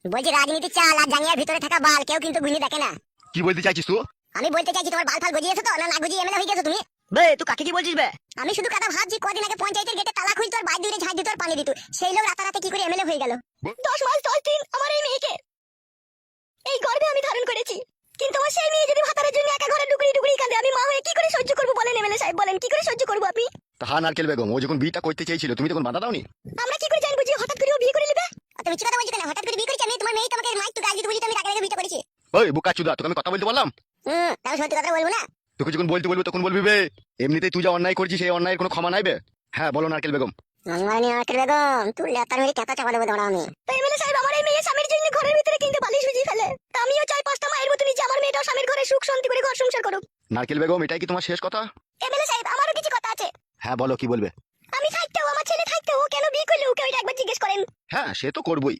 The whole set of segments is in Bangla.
বলছি রাজনীতি চাল আর জাঙ্গিয়ার ভিতরে থাকা বাল কেউ কিন্তু গুনি দেখে না। কি বলতে চাইছিস তুই? আমি বলতে চাইছি তোমার বাল ফাল গজিয়েছো তো না গুজিয়ে এমএলএ হয়ে গেছো তুমি? বে তুই কাকে কি বলছিস বে? আমি শুধু কথা ভাবছি কদিন আগে পঞ্চায়েতের গেটে তালা খুলতো আর বাইরে দূরে ঝাঁজ দিত আর পানি দিত, সেই লোক রাতারাতি কি করে এমএলএ হয়ে গেল? 10 মাস 10 দিন আমার এই মেয়েকে এই গর্ভে আমি ধারণ করেছি, কিন্তু আমার সেই মেয়ে যদি ভাতারের জন্য একা ঘরে ডুকরি ডুকরি কাঁদে, আমি মা হয়ে কি করে সহ্য করবো বলেন এমএলএ সাহেব? বলেন কি করে সহ্য করবো আমি? তাহা নারকেল বেগম, ও যখন বিয়েটা করতে চেয়েছিল তুমি তখন বাধা দাওনি? আমরা কি করে জানবো যে হঠাৎ করে ও বিয়ে করে নেবে? তুমি মিথ্যা কথা বলছো কেন? হঠাৎ করে বিয়ে করেছি আমি? তোমার মেয়ে তোমাকে মাইক তো গাল দিতে বলি, আমি টাকা লেগে বিয়ে করেছি। ওই বোকাচুদা, তোকে আমি কথা বলতে বললাম? তাও সত্যি কথা বলবো না? তোকে যখন বলতে বলবো তখন বলবি বে। এমনিতেই তুই যা অন্যায় করছিস সেই অন্যায়ের কোনো ক্ষমা নাই বে। হ্যাঁ বলো নারকেল বেগম। রঙ্গমানি নারকেল বেগম, তুই লেতার মেরে কেতা চাপা দেবো দাঁড়া আমি। তো এমএলএ সাহেব আমার এই মেয়ে স্বামীর জন্য ঘরের ভিতরে কিনতে বালিশ ভিজিয়ে ফেলে, তা আমিও চাই 5টা মায়ের মতো নিচে আমার মেয়েটাও স্বামীর ঘরে সুখ শান্তি করে ঘর সংসার করুক। নারকেল বেগম, এটাই কি তোমার শেষ কথা? এমএলএ সাহেব আমারও কিছু কথা আছে। হ্যাঁ বলো, কি বলবে? আমি থাকতেও আমার ছেলে থাকতেও ও কেন বিয়ে করলো ওকে ওইটা একবার জিজ্ঞেস করেন। হ্যাঁ সে তো করবোই।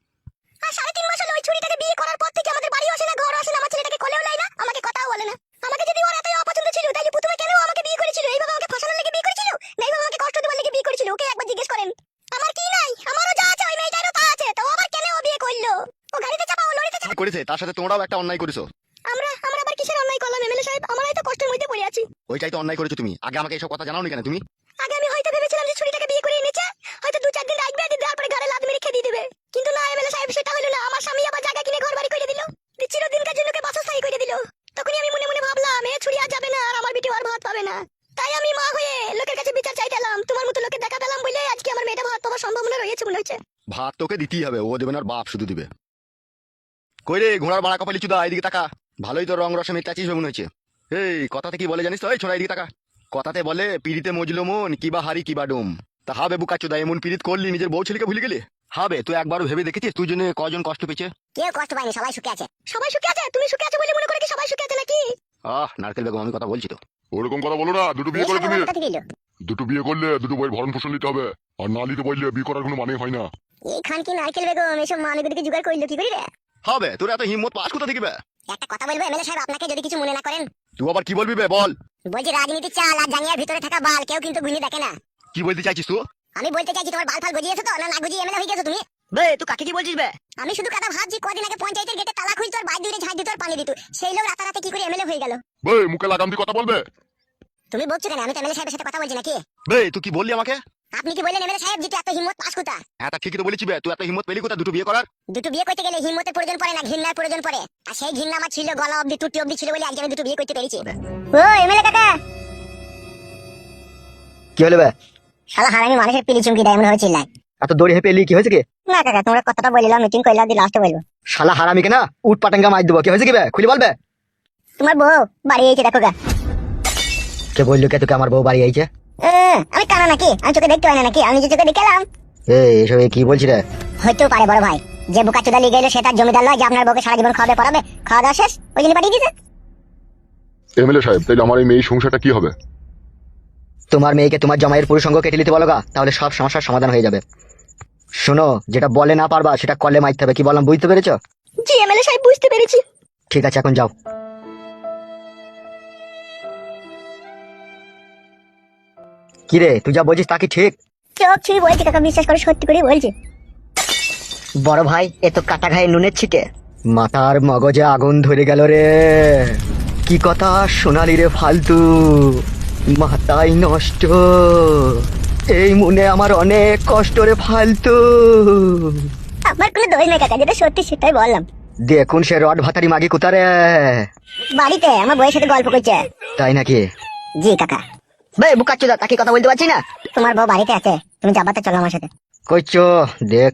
আর 3.5 মাস হলো ওই ছুরিটাকে বিয়ে করার পর থেকে আমাদের বাড়িও আসে না, ঘরও আসে না, আমার ছেলেটাকে কোলেও নেয় না, আমাকে কথাও বলে না। আমাকে যদি ওর এতই অপছন্দ ছিল তাহলে প্রথমে কেন আমাকে বিয়ে করেছিল? এইভাবে আমাকে ফাঁসানোর লেগে বিয়ে করেছিল না এইভাবে আমাকে কষ্ট দেওয়ার লেগে বিয়ে করেছিল? ওকে একবার জিজ্ঞেস করেন। আমার কি নাই? আমারও যা আছে ওই মেয়েটারও তা আছে, তো আবার কেন ও বিয়ে করলো? ও গাড়িতে চাপা, ও লরিতে চাপা। কি করেছে তার সাথে তোমরাও একটা অন্যায় করেছো। আমরা আবার কিসের অন্যায় করলাম এমএলএ সাহেব? আমরাই তো কষ্টের মধ্যে পড়ে আছি। ওইটাই তো অন্যায় করেছো তুমি। আগে আমাকে এসব কথা জানাওনি কেন তুমি? আগে আমি হয়তো ভেবেছিলাম যে ছুরিটাকে বিয়ে করে এনেছে, হয়তো 2-4 দিন রাখবে, দিন তারপরে ঘরে লাদ মেরে খেয়ে দিয়ে দেবে। কিন্তু না এমএলএ সাহেব, সেটা হলো না। আমার স্বামী আবার জায়গা কিনে ঘর বাড়ি করে দিল, চিরদিনকার জন্য বাসস্থায়ী করে দিল। তখনই আমি মনে মনে ভাবলাম এ ছুরি আর যাবে না আর আমার বেটি আর ভাত পাবে না। তাই আমি মা হয়ে লোকের কাছে বিচার চাইতে এলাম। তোমার মতো লোকের দেখা পেলাম বলে আজকে আমার মেয়েটা ভাত পাওয়ার সম্ভাবনা রয়েছে মনে হচ্ছে। ভাত তোকে দিতেই হবে, ও দেবে না আর বাপ শুধু দিবে। কই রে ঘোড়ার বাড়া কপালি চুদা, এইদিকে তাকা। ভালোই তো রং রসে মেটাচ্ছিস মনে হচ্ছে। এই কথাতে কি বলে জানিস তো? এই ছোড়া এইদিকে তাকা। কথাতে বলে পিড়িতে মজলো মন, কিবা হারি কিবা ডোম। তা হবে বুকাচুদা, এমন পিড়িত করলি নিজের বউ ছেলেকে ভুলে গেলি? হবে, তুই একবারও ভেবে দেখেছিস তুই জন্য কজন কষ্ট পেয়েছে? কেউ কষ্ট পায়নি, সবাই সুখে আছে। সবাই সুখে আছে? তুমি সুখে আছো বলে মনে করে কি সবাই সুখে আছে নাকি? নারকেল বেগম, আমি কথা বলছি তো। ওরকম কথা বলো না। দুটো বিয়ে করে তুমি, কথা থেকে এলো। দুটো বিয়ে করলে দুটো বইয়ের ভরণ পোষণ নিতে হবে, আর না নিতে বললে বিয়ে করার কোনো মানে হয় না। এইখান কি নারকেল বেগম এসব মানুষগুলিকে জোগাড় করলো কি করি রে? হবে, তোর এত হিম্মত পাস কোথা থেকে বে? একটা কথা বলবো এমএলএ সাহেব, আপনাকে যদি কিছু মনে না করেন? তুই আবার কি বলবি বে, বল। বলছি রাজনীতি চাল আর জাঙ্গিয়ার ভিতরে থাকা বাল কেউ কিন্তু গুনি দেখে না। কি বলতে চাইছিস তুই? আমি বলতে চাইছি তোমার বাল ফাল গজিয়েছো তো না গুজিয়ে এমএলএ হয়ে গেছো তুমি? বে তুই কাকে কি বলছিস বে? আমি শুধু কথা ভাবছি কদিন আগে পঞ্চায়েতের গেটে তালা খুলতো আর বাইরে দূরে ঝাঁজ দিত আর পানি দিত, সেই লোক রাতারাতি কি করে এমএলএ হয়ে গেল? বে মুখে লাগাম দিয়ে কথা বলবে। তুমি বলছো কেন? আমি তো এমএলএ সাহেবের সাথে কথা বলছি নাকি? বে তুই কি বললি আমাকে? আপনি কি বললেন এমএলএ সাহেব যেটা এত হিম্মত পাস কোথা? হ্যাঁ তা ঠিকই তো বলেছি বে, তুই এত হিম্মত পেলি কোথা দুটো বিয়ে করার? দুটো বিয়ে করতে গেলে হিম্মতের প্রয়োজন পড়ে না, ঘৃণার প্রয়োজন পড়ে। আর সেই ঘৃণা আমার ছিল গলা অব্দি, টুটি অব্দি ছিল বলে আজকে আমি দুটো বিয়ে করতে পেরেছি। ও এমএলএ কাকা, কি হলো বে? শালা হারামি মানুষের পিলি চুমকি দেয় মনে হচ্ছে না। এত দড়ি হেপে এলি, কি হয়েছে কি? না কাকা, তোমরা কথাটা বললাম, মিটিং করলাম, দি লাস্টে বলবো। শালা হারামি কেনা উট পাটাঙ্গা মার দেবো। কি হয়েছে কি বে? খুলে বলবে। তোমার বউ বাড়ি এসেছে দেখো গা। কে বললো কে তোকে আমার বউ বাড়ি আইছে? আমি কানা নাকি? আমি চোখে দেখতে পাই না নাকি? আমি যে চোখে দেখলাম। এসব কি বলছি রে? হইতেও পারে বড় ভাই, যে বোকা চোদা লিয়ে গেলো সে তার জমিদার নয় যে আপনার বউকে সারা জীবন খাওয়াবে পড়াবে, খাওয়া দাওয়া শেষ ওই জন্য পাঠিয়ে দিয়েছে। এমএলএ সাহেব, তাইলে আমার এই মেয়ে সংসারটা কি হবে? তোমার মেয়েকে তোমার জামাইয়ের পুরুষ সঙ্গ কেটে নিতে বলো গা, তাহলে সব সমস্যার সমাধান হয়ে যাবে। শোনো, যেটা বলে না পারবা সেটা করলে মারতে হবে। কি বললাম বুঝতে পেরেছো? জি এমএলএ সাহেব, বুঝতে পেরেছি। ঠিক আছে, এখন যাও। কি রে, তুই যা বলছিস তা কি ঠিক? চোখ ছুঁয়ে বলছি কাকা, বিশ্বাস করে সত্যি করে বলছি। বড় ভাই, এ তো কাটা ঘায়ে নুনের ছিটে। মাথার মগজে আগুন ধরে গেল রে। কি কথা শোনালি রে ফালতু? মাথায় নষ্ট। এই মনে আমার অনেক কষ্ট রে ফালতু। আমার কোনো দোষ নেই কাকা, যেটা সত্যি সেটাই বললাম। দেখুন সে রড ভাতারি মাগি কোথারে? বাড়িতে আমার বউয়ের সাথে গল্প করছে। তাই নাকি? জি কাকা। বে বুকাচ্চুদা, তাকে কথা বলতে পারছি না। তোমার বউ বাড়িতে আছে, তুমি যাবাতে চলো আমার সাথে। কইছো দেখ